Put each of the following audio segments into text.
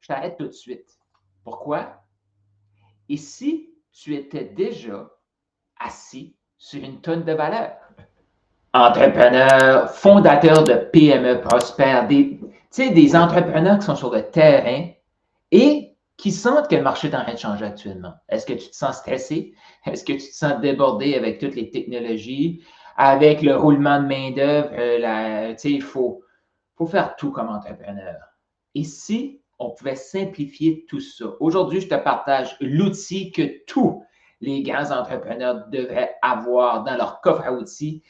Je t'arrête tout de suite. Pourquoi? Et si tu étais déjà assis sur une tonne de valeur? Entrepreneurs, fondateurs de PME prospères, des entrepreneurs qui sont sur le terrain et qui sentent que le marché est en train de changer actuellement. Est-ce que tu te sens stressé? Est-ce que tu te sens débordé avec toutes les technologies, avec le roulement de main-d'œuvre? Il faut faire tout comme entrepreneur. Et si on pouvait simplifier tout ça? Aujourd'hui, je te partage l'outil que tous les grands entrepreneurs devraient avoir dans leur coffre à outils.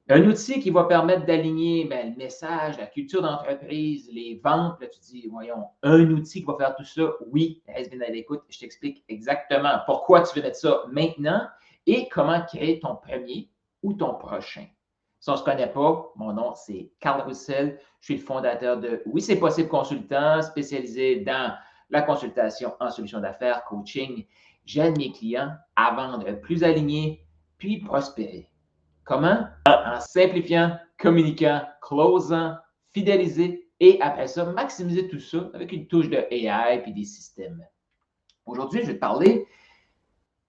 Un outil qui va permettre d'aligner le message, la culture d'entreprise, les ventes. Là, tu dis, voyons, un outil qui va faire tout ça. Oui, reste bien à l'écoute. Je t'explique exactement pourquoi tu veux mettre ça maintenant et comment créer ton premier ou ton prochain. Si on ne se connaît pas, mon nom, c'est Carl Roussel. Je suis le fondateur de Oui, c'est possible consultant, spécialisé dans la consultation en solutions d'affaires, coaching. J'aide mes clients à vendre plus alignés puis prospérer. Comment? En simplifiant, communiquant, closant, fidéliser et après ça, maximiser tout ça avec une touche de AI et des systèmes. Aujourd'hui, je vais te parler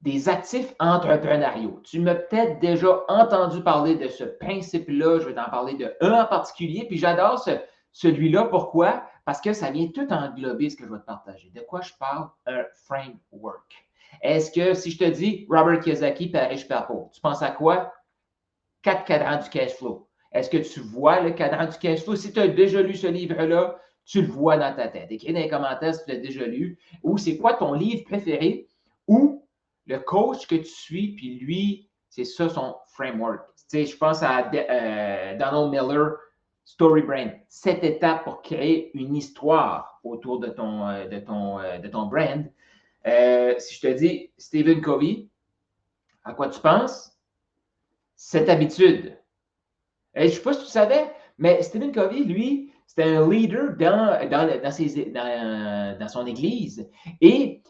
des actifs entrepreneuriaux. Tu m'as peut-être déjà entendu parler de ce principe-là. Je vais t'en parler de un en particulier. Puis j'adore celui-là. Pourquoi? Parce que ça vient tout englober ce que je vais te partager. De quoi je parle? Un framework. Est-ce que si je te dis Robert Kiyosaki, Père riche, Père pauvre, tu penses à quoi? 4 cadrans du cash flow. Est-ce que tu vois le cadran du cash flow? Si tu as déjà lu ce livre-là, tu le vois dans ta tête. Écris dans les commentaires si tu l'as déjà lu. Ou c'est quoi ton livre préféré? Ou le coach que tu suis, puis lui, c'est ça son framework. Tu sais, je pense à Donald Miller, Story Brand. 7 étapes pour créer une histoire autour de ton brand. Si je te dis Stephen Covey, à quoi tu penses? Cette habitude. Je ne sais pas si tu savais, mais Stephen Covey, lui, c'était un leader dans son église. Et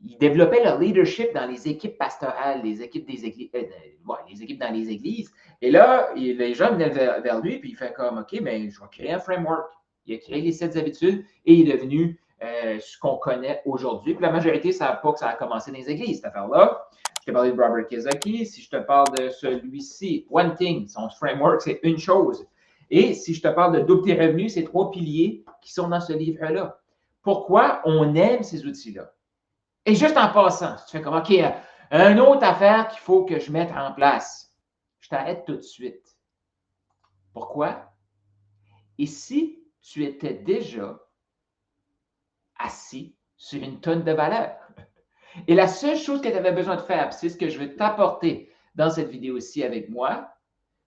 il développait le leadership dans les équipes pastorales, les équipes dans les églises. Et là, les gens venaient vers lui, puis il fait comme, OK, mais je vais créer un framework. Il a créé les 7 habitudes et il est devenu ce qu'on connaît aujourd'hui. Puis la majorité ne savent pas que ça a commencé dans les églises, cette affaire-là. Je t'ai parlé de Robert Kiyosaki. Si je te parle de celui-ci, One Thing, son framework, c'est une chose. Et si je te parle de double tes revenus, c'est 3 piliers qui sont dans ce livre-là. Pourquoi on aime ces outils-là? Et juste en passant, tu fais comme, OK, une autre affaire qu'il faut que je mette en place. Je t'arrête tout de suite. Pourquoi? Et si tu étais déjà assis sur une tonne de valeur? Et la seule chose que tu avais besoin de faire, c'est ce que je vais t'apporter dans cette vidéo-ci avec moi,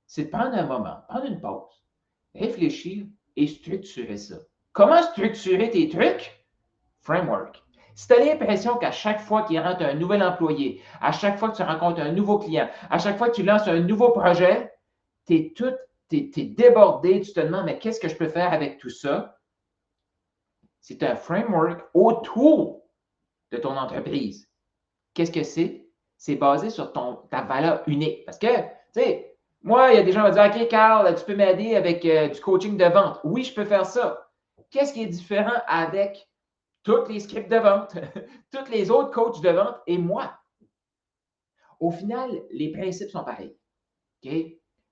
c'est de prendre un moment, prendre une pause, réfléchir et structurer ça. Comment structurer tes trucs? Framework. Si tu as l'impression qu'à chaque fois qu'il rentre un nouvel employé, à chaque fois que tu rencontres un nouveau client, à chaque fois que tu lances un nouveau projet, tu es débordé, tu te demandes, mais qu'est-ce que je peux faire avec tout ça? C'est un framework autour de ton entreprise. Qu'est-ce que c'est? C'est basé sur ta valeur unique. Parce que, tu sais, moi, il y a des gens qui vont dire, OK, Carl, tu peux m'aider avec du coaching de vente. Oui, je peux faire ça. Qu'est-ce qui est différent avec tous les scripts de vente, tous les autres coachs de vente et moi? Au final, les principes sont pareils. OK?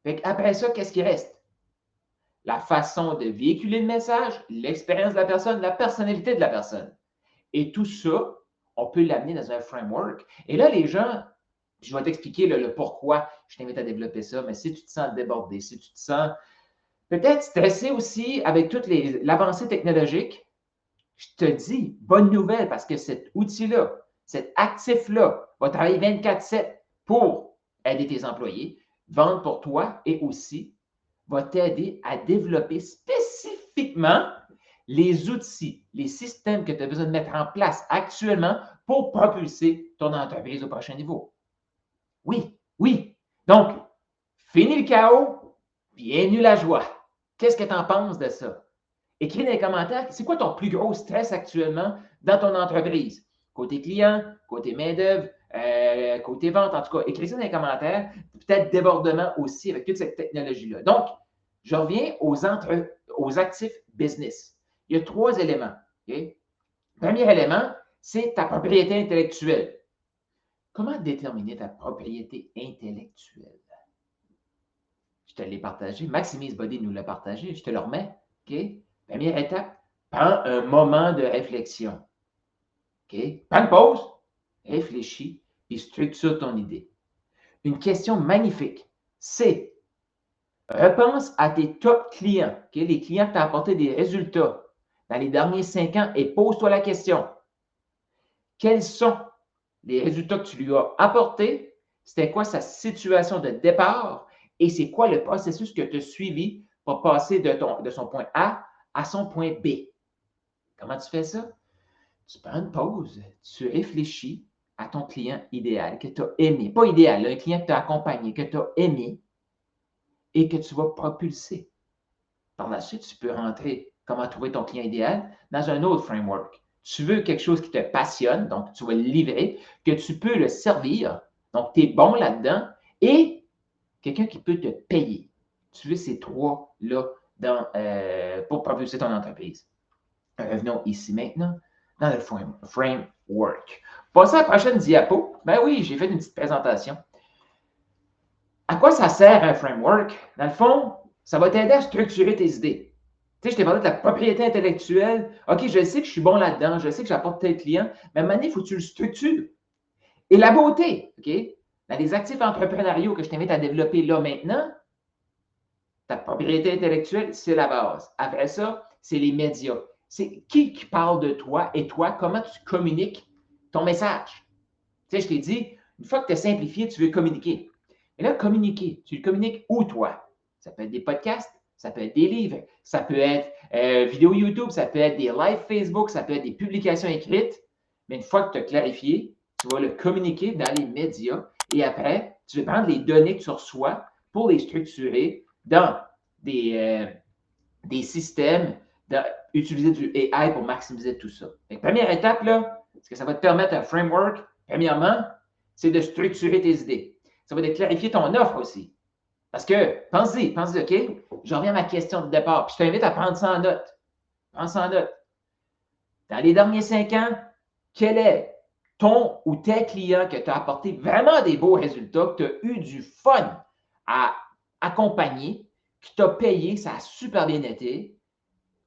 Fait après ça, qu'est-ce qui reste? La façon de véhiculer le message, l'expérience de la personne, la personnalité de la personne. Et tout ça, on peut l'amener dans un framework. Et là, les gens, je vais t'expliquer le pourquoi je t'invite à développer ça, mais si tu te sens débordé, si tu te sens peut-être stressé aussi avec toute l'avancée technologique, je te dis, bonne nouvelle, parce que cet outil-là, cet actif-là, va travailler 24/7 pour aider tes employés, vendre pour toi et aussi va t'aider à développer spécifiquement les outils, les systèmes que tu as besoin de mettre en place actuellement pour propulser ton entreprise au prochain niveau. Oui, oui. Donc, fini le chaos, bienvenue la joie. Qu'est-ce que tu en penses de ça? Écris dans les commentaires, c'est quoi ton plus gros stress actuellement dans ton entreprise? Côté client, côté main-d'œuvre, côté vente, en tout cas, écris ça dans les commentaires. Peut-être débordement aussi avec toute cette technologie-là. Donc, je reviens aux actifs business. Il y a 3 éléments. Okay? Premier élément, c'est ta propriété intellectuelle. Comment déterminer ta propriété intellectuelle? Je te l'ai partagé. Maximise Body nous l'a partagé. Je te le remets. OK? Première étape, prends un moment de réflexion. OK? Prends une pause, réfléchis et structure ton idée. Une question magnifique, c'est repense à tes top clients, OK? Les clients qui t'ont apporté des résultats dans les derniers 5 ans et pose-toi la question. Quels sont les résultats que tu lui as apportés? C'était quoi sa situation de départ? Et c'est quoi le processus que tu as suivi pour passer de son point A à son point B? Comment tu fais ça? Tu prends une pause, tu réfléchis à ton client idéal que tu as aimé. Pas idéal, un client que tu as accompagné, que tu as aimé et que tu vas propulser. Par la suite, tu peux rentrer comment trouver ton client idéal dans un autre framework. Tu veux quelque chose qui te passionne, donc tu vas le livrer, que tu peux le servir, donc tu es bon là-dedans, et quelqu'un qui peut te payer. Tu veux ces trois-là pour propulser ton entreprise. Revenons ici maintenant dans le framework. Passons à la prochaine diapo. Ben oui, j'ai fait une petite présentation. À quoi ça sert un framework? Dans le fond, ça va t'aider à structurer tes idées. Tu sais, je t'ai parlé de la propriété intellectuelle. OK, je sais que je suis bon là-dedans, je sais que j'apporte tel client, mais à un moment donné, il faut que tu le structures. Et la beauté, OK? Dans les actifs entrepreneuriaux que je t'invite à développer là maintenant, ta propriété intellectuelle, c'est la base. Après ça, c'est les médias. C'est qui parle de toi et toi, comment tu communiques ton message. Tu sais, je t'ai dit, une fois que tu as simplifié, tu veux communiquer. Mais là, communiquer, tu le communiques où, toi? Ça peut être des podcasts, ça peut être des livres, ça peut être vidéo YouTube, ça peut être des lives Facebook, ça peut être des publications écrites. Mais une fois que tu as clarifié, tu vas le communiquer dans les médias et après, tu vas prendre les données que tu reçois pour les structurer dans des systèmes, utiliser du AI pour maximiser tout ça. Donc, première étape, là, ce que ça va te permettre un framework, premièrement, c'est de structurer tes idées. Ça va te clarifier ton offre aussi. Parce que, pense-y, OK? Je reviens à ma question de départ. Puis je t'invite à prendre ça en note. Prends ça en note. Dans les derniers 5 ans, quel est ton ou tes clients que tu as apporté vraiment des beaux résultats, que tu as eu du fun à accompagner, qui t'a payé, ça a super bien été.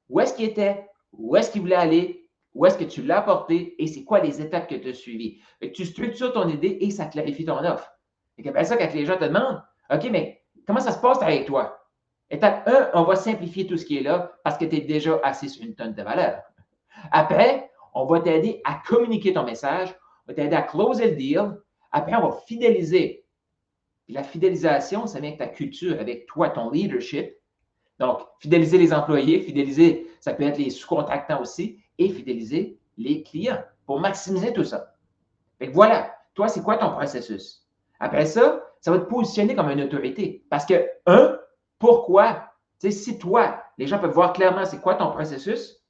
Où est-ce qu'il était? Où est-ce qu'il voulait aller? Où est-ce que tu l'as apporté? Et c'est quoi les étapes que tu as suivies? Fait que tu structures ton idée et ça clarifie ton offre. Et après ça, quand les gens te demandent, OK, mais comment ça se passe avec toi? Étape 1, on va simplifier tout ce qui est là parce que tu es déjà assis sur une tonne de valeur. Après, on va t'aider à communiquer ton message, on va t'aider à closer le deal. Après, on va fidéliser. Puis la fidélisation, ça vient avec ta culture, avec toi, ton leadership. Donc, fidéliser les employés, fidéliser, ça peut être les sous-contractants aussi, et fidéliser les clients pour maximiser tout ça. Fait que voilà, toi, c'est quoi ton processus? Après ça, ça va te positionner comme une autorité. Parce que, pourquoi? Tu sais, si toi, les gens peuvent voir clairement c'est quoi ton processus,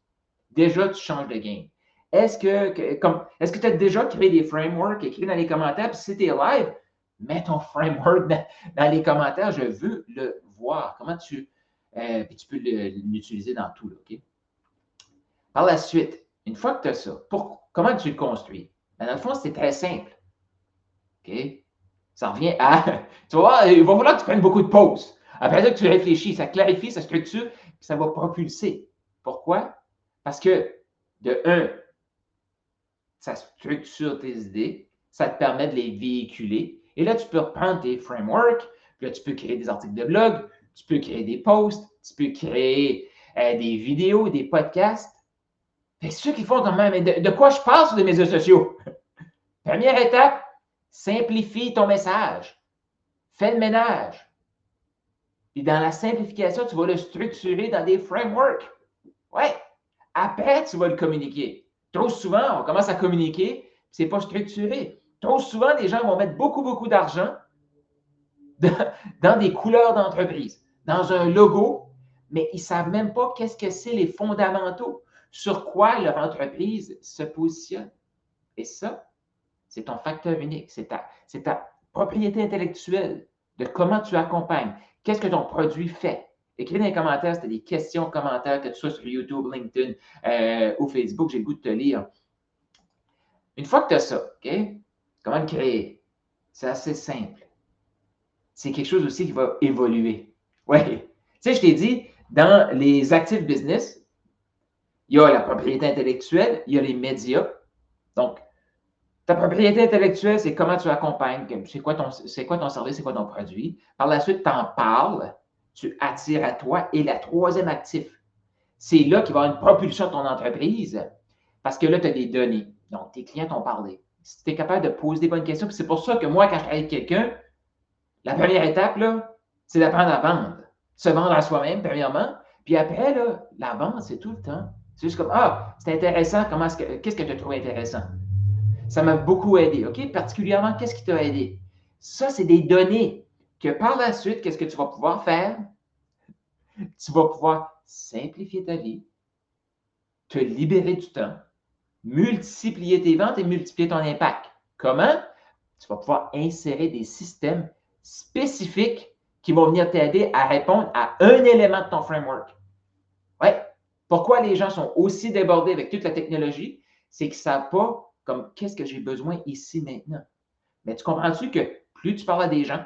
déjà, tu changes de game. Est-ce que tu as déjà créé des frameworks? Écris dans les commentaires, puis si tu es live, mets ton framework dans les commentaires. Je veux le voir. Comment puis tu peux l'utiliser dans tout, là, OK? Par la suite, une fois que tu as ça, comment tu le construis? Ben, dans le fond, c'est très simple. OK? Ça revient à. Tu vas voir, il va falloir que tu prennes beaucoup de pauses. Après ça, que tu réfléchis, ça clarifie, ça structure, puis ça va propulser. Pourquoi? Parce que, de un, ça structure tes idées, ça te permet de les véhiculer. Et là, tu peux reprendre tes frameworks, puis là, tu peux créer des articles de blog, tu peux créer des posts, tu peux créer des vidéos, des podcasts. Fait que ceux qui font quand même, mais de quoi je parle sur les médias sociaux? Première étape, simplifie ton message. Fais le ménage. Puis dans la simplification, tu vas le structurer dans des frameworks. Ouais. Après, tu vas le communiquer. Trop souvent, on commence à communiquer, puis c'est pas structuré. Trop souvent, les gens vont mettre beaucoup, beaucoup d'argent dans des couleurs d'entreprise, dans un logo, mais ils ne savent même pas qu'est-ce que c'est les fondamentaux, sur quoi leur entreprise se positionne. Et ça, c'est ton facteur unique, c'est ta propriété intellectuelle de comment tu accompagnes, qu'est-ce que ton produit fait. Écris dans les commentaires si tu as des questions, commentaires, que tu sois sur YouTube, LinkedIn ou Facebook, j'ai le goût de te lire. Une fois que tu as ça, OK? Comment le créer? C'est assez simple. C'est quelque chose aussi qui va évoluer. Oui. Tu sais, je t'ai dit, dans les actifs business, il y a la propriété intellectuelle, il y a les médias. Donc, ta propriété intellectuelle, c'est comment tu accompagnes, c'est quoi ton service, c'est quoi ton produit. Par la suite, tu en parles, tu attires à toi. Et la troisième actif, c'est là qu'il va y avoir une propulsion de ton entreprise parce que là, tu as des données. Donc, tes clients t'ont parlé. Si tu es capable de poser des bonnes questions, c'est pour ça que moi, quand je travaille avec quelqu'un, la première étape, là, c'est d'apprendre à vendre. Se vendre à soi-même, premièrement. Puis après, là, la vente, c'est tout le temps. C'est juste comme, ah, c'est intéressant, qu'est-ce que tu as trouvé intéressant? Ça m'a beaucoup aidé, OK? Particulièrement, qu'est-ce qui t'a aidé? Ça, c'est des données que par la suite, qu'est-ce que tu vas pouvoir faire? Tu vas pouvoir simplifier ta vie, te libérer du temps, multiplier tes ventes et multiplier ton impact. Comment? Tu vas pouvoir insérer des systèmes spécifiques qui vont venir t'aider à répondre à un élément de ton framework. Ouais. Pourquoi les gens sont aussi débordés avec toute la technologie? C'est qu'ils ne savent pas comme qu'est-ce que j'ai besoin ici maintenant. Mais tu comprends-tu que plus tu parles à des gens,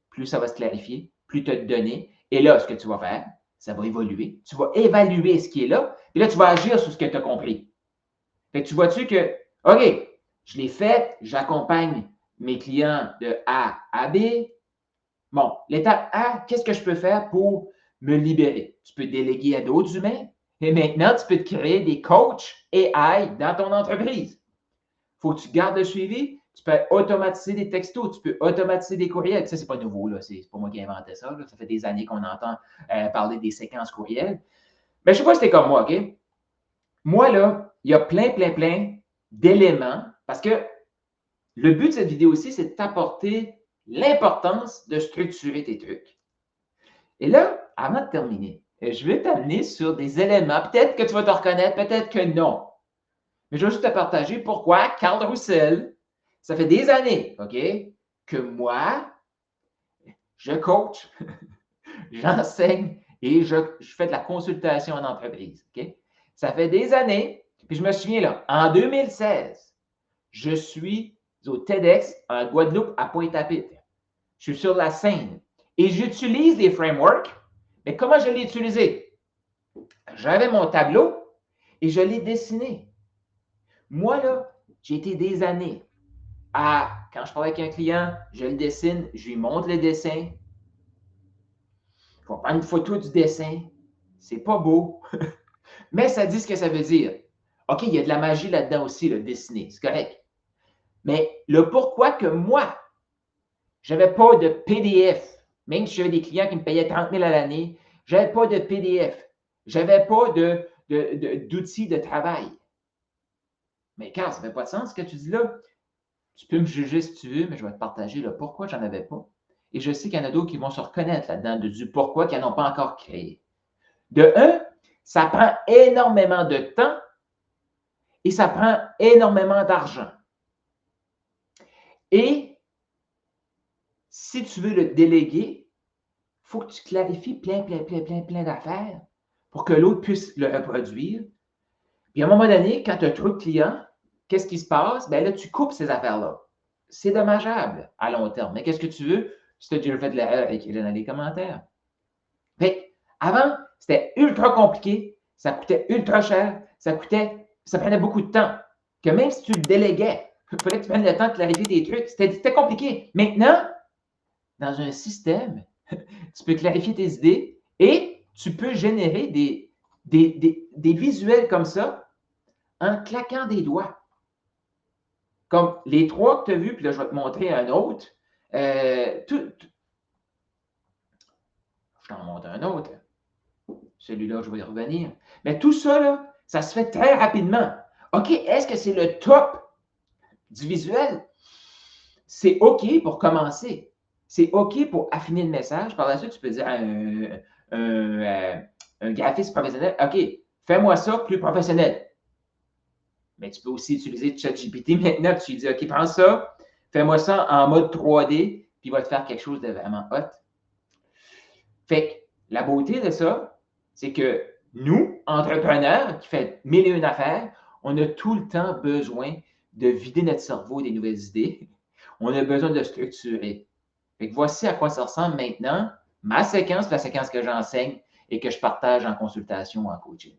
plus ça va se clarifier, plus tu as de données. Et là, ce que tu vas faire, ça va évoluer. Tu vas évaluer ce qui est là, et là, tu vas agir sur ce que tu as compris. Fait que tu vois-tu que, OK, je l'ai fait, j'accompagne mes clients de A à B. Bon, l'étape A, qu'est-ce que je peux faire pour me libérer? Tu peux déléguer à d'autres humains. Et maintenant, tu peux te créer des coachs AI dans ton entreprise. Il faut que tu gardes le suivi. Tu peux automatiser des textos, tu peux automatiser des courriels. Ça, ce n'est pas nouveau, là. C'est pas moi qui ai inventé ça. Là. Ça fait des années qu'on entend parler des séquences courriels. Mais je ne sais pas si tu es comme moi, OK? Moi, là, il y a plein d'éléments parce que le but de cette vidéo aussi, c'est de t'apporter l'importance de structurer tes trucs. Et là, avant de terminer, je vais t'amener sur des éléments. Peut-être que tu vas te reconnaître, peut-être que non. Mais je vais juste te partager pourquoi Carl Roussel, ça fait des années, OK, que moi, je coach, j'enseigne et je fais de la consultation en entreprise, OK? Ça fait des années, puis je me souviens là, en 2016, je suis au TEDx en Guadeloupe à Pointe-à-Pitre. Je suis sur la scène et j'utilise les frameworks. Mais comment je l'ai utilisé? J'avais mon tableau et je l'ai dessiné. Moi, là, j'ai été des années quand je parle avec un client, je le dessine, je lui montre le dessin. Il faut prendre une photo du dessin. C'est pas beau, mais ça dit ce que ça veut dire. OK, il y a de la magie là-dedans aussi, le dessiner, c'est correct. Mais le pourquoi que moi, je n'avais pas de PDF, même si j'avais des clients qui me payaient 30 000 à l'année, je n'avais pas de PDF. Je n'avais pas d'outils de travail. Mais Carl, ça ne fait pas de sens ce que tu dis là. Tu peux me juger si tu veux, mais je vais te partager le pourquoi je n'en avais pas. Et je sais qu'il y en a d'autres qui vont se reconnaître là-dedans du pourquoi qu'ils n'en ont pas encore créé. De un, ça prend énormément de temps et ça prend énormément d'argent. Et si tu veux le déléguer, il faut que tu clarifies plein d'affaires pour que l'autre puisse le reproduire. Puis à un moment donné, quand tu as trop de clients, qu'est-ce qui se passe? Bien là, tu coupes ces affaires-là. C'est dommageable à long terme. Mais qu'est-ce que tu veux? Si tu as déjà fait de l'erreur, écris-le dans les commentaires. Fait avant, c'était ultra compliqué, ça coûtait ultra cher, ça prenait beaucoup de temps. Que même si tu le déléguais, il fallait que tu prennes le temps de clarifier tes trucs. C'était compliqué. Maintenant, dans un système, tu peux clarifier tes idées et tu peux générer des visuels comme ça en claquant des doigts. Comme les trois que tu as vus, puis là, je vais te montrer un autre. Je t'en montre un autre. Celui-là, je vais y revenir. Mais tout ça, là, ça se fait très rapidement. OK, est-ce que c'est le top du visuel? C'est OK pour commencer. C'est OK pour affiner le message. Par la suite, tu peux dire à un graphiste professionnel, OK, fais-moi ça plus professionnel. Mais tu peux aussi utiliser ChatGPT maintenant. Tu lui dis, OK, prends ça, fais-moi ça en mode 3D, puis il va te faire quelque chose de vraiment hot. Fait que la beauté de ça, c'est que nous, entrepreneurs qui font mille et une affaires, on a tout le temps besoin de vider notre cerveau des nouvelles idées. On a besoin de structurer. Fait que voici à quoi ça ressemble maintenant, ma séquence, la séquence que j'enseigne et que je partage en consultation ou en coaching.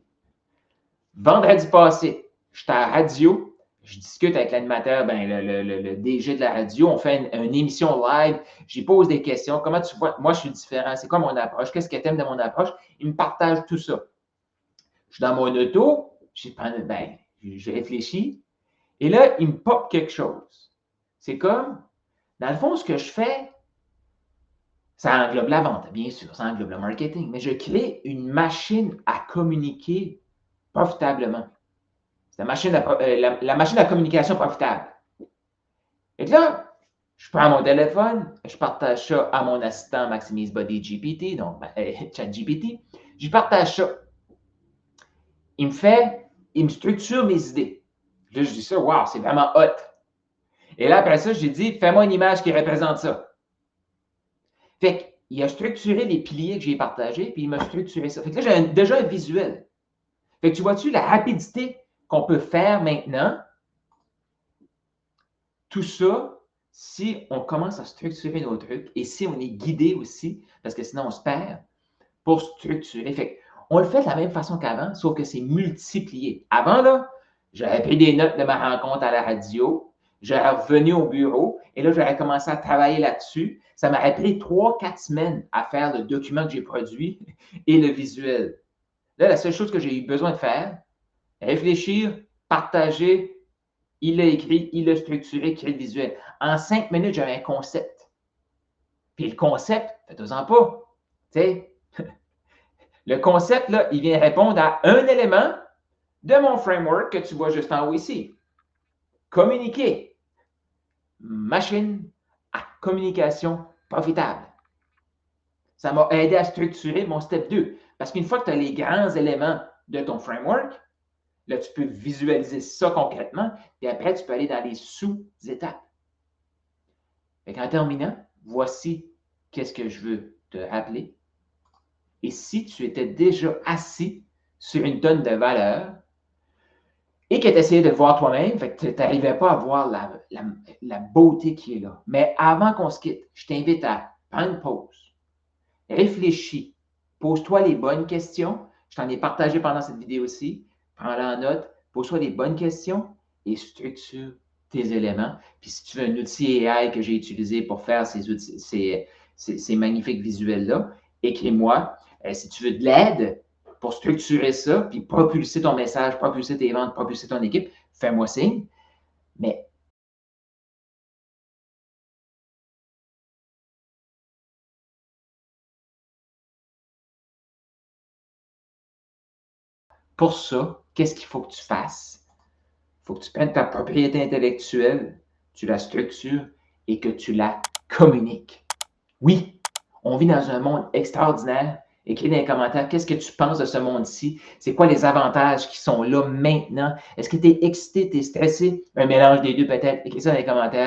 Vendredi passé, j'étais à la radio, je discute avec l'animateur, le DG de la radio, on fait une émission live, j'y pose des questions. Comment tu vois? Moi, je suis différent. C'est quoi mon approche? Qu'est-ce que tu aimes de mon approche? Il me partage tout ça. Je suis dans mon auto, je réfléchis, et là, il me pop quelque chose. C'est comme, dans le fond, ce que je fais, ça englobe la vente, bien sûr, ça englobe le marketing, mais je crée une machine à communiquer profitablement. C'est la machine à communication profitable. Et là, je prends mon téléphone, je partage ça à mon assistant Maximise Body GPT, donc ChatGPT. Je partage ça. Il me structure mes idées. Là, je dis ça, wow, c'est vraiment hot. Et là, après ça, j'ai dit, fais-moi une image qui représente ça. Fait qu'il a structuré les piliers que j'ai partagés, puis il m'a structuré ça. Fait que là, j'ai déjà un visuel. Fait que tu vois-tu la rapidité qu'on peut faire maintenant? Tout ça, si on commence à structurer nos trucs et si on est guidé aussi, parce que sinon on se perd, pour structurer. Fait on le fait de la même façon qu'avant, sauf que c'est multiplié. Avant, là, j'aurais pris des notes de ma rencontre à la radio, j'aurais revenu au bureau et là, j'aurais commencé à travailler là-dessus. Ça m'aurait pris 3-4 semaines à faire le document que j'ai produit et le visuel. Là, la seule chose que j'ai eu besoin de faire, réfléchir, partager, il l'a écrit, il l'a structuré, créé le visuel. En 5 minutes, j'avais un concept. Puis le concept, faites-en pas. Tu sais, le concept, là, il vient répondre à un élément de mon framework que tu vois juste en haut ici. Communiquer. Machine à communication profitable. Ça m'a aidé à structurer mon step 2. Parce qu'une fois que tu as les grands éléments de ton framework, là, tu peux visualiser ça concrètement, et après, tu peux aller dans les sous-étapes. En terminant, voici qu'est-ce que je veux te rappeler. Et si tu étais déjà assis sur une tonne de valeur et que tu essayais de le voir toi-même, fait que tu n'arrivais pas à voir la beauté qui est là. Mais avant qu'on se quitte, je t'invite à prendre une pause, réfléchis, pose-toi les bonnes questions. Je t'en ai partagé pendant cette vidéo aussi. Prends-la en note, pose-toi les bonnes questions et structure tes éléments. Puis si tu veux un outil AI que j'ai utilisé pour faire ces magnifiques visuels-là, écris-moi. Si tu veux de l'aide pour structurer ça, puis propulser ton message, propulser tes ventes, propulser ton équipe, fais-moi signe. Mais pour ça, qu'est-ce qu'il faut que tu fasses? Il faut que tu prennes ta propriété intellectuelle, tu la structures et que tu la communiques. Oui, on vit dans un monde extraordinaire. Écris dans les commentaires, qu'est-ce que tu penses de ce monde-ci? C'est quoi les avantages qui sont là maintenant? Est-ce que tu es excité, tu es stressé? Un mélange des deux peut-être. Écris ça dans les commentaires.